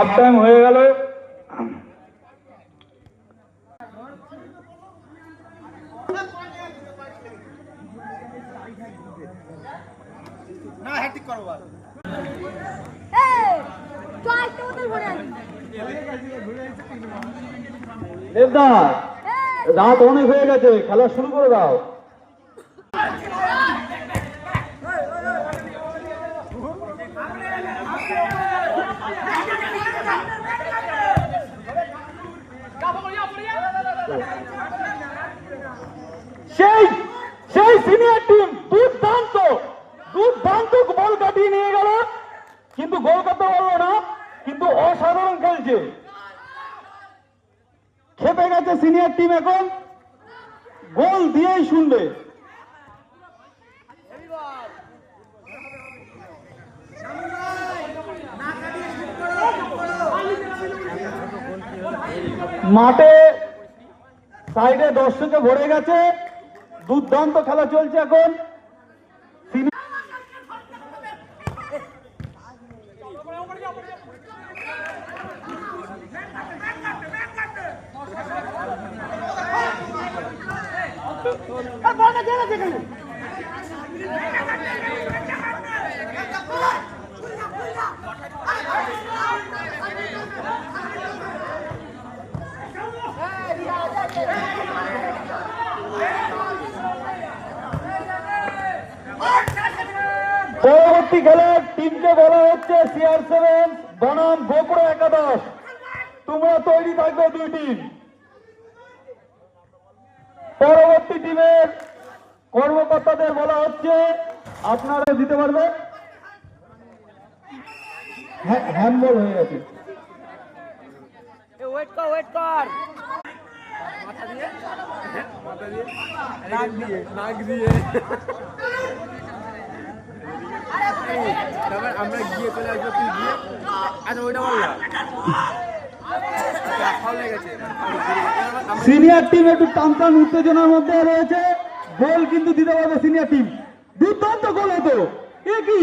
Half time হয়ে গেল। দেবদা, রাত অনেক হয়ে গেছে, খেলা শুরু করে দাও। সেই সেই সিনিয়র টিম দুর্দান্ত দুর্দান্ত বল কাটিয়ে নিয়ে গেল, কিন্তু গোল করতে পারলো না, কিন্তু অসাধারণ খেলছে। খেপে গেছে সিনিয়র টিম, এখন গোল দিয়েই শুনবে। মাঠে সাইডে দর্শকে ভরে গেছে, দুর্দান্ত খেলা চলছে এখন। পরবর্তী খেলার টিমকে বলা হচ্ছে CR7 বনাম বগুড়া একাদশ। তোমরা তৈরি থাকবে দুই টিম। পরবর্তী টিমের কর্মকর্তাদের বলা হচ্ছে আপনারা দিতে পারবে। হ্যান্ডবল হয়ে গেছে। ওয়েট কর মাথা দিয়ে নাক দিয়ে আমরা গিয়ে চলে আসবো, তুই গিয়ে আচ্ছা ওইটা বললাম। সিনিয়র টিম একটু টানটান উত্তেজনার মধ্যে রয়েছে, গোল কিন্তু দিতে পারবে সিনিয়র টিম। দুর্দান্ত গোল হতো, এ কি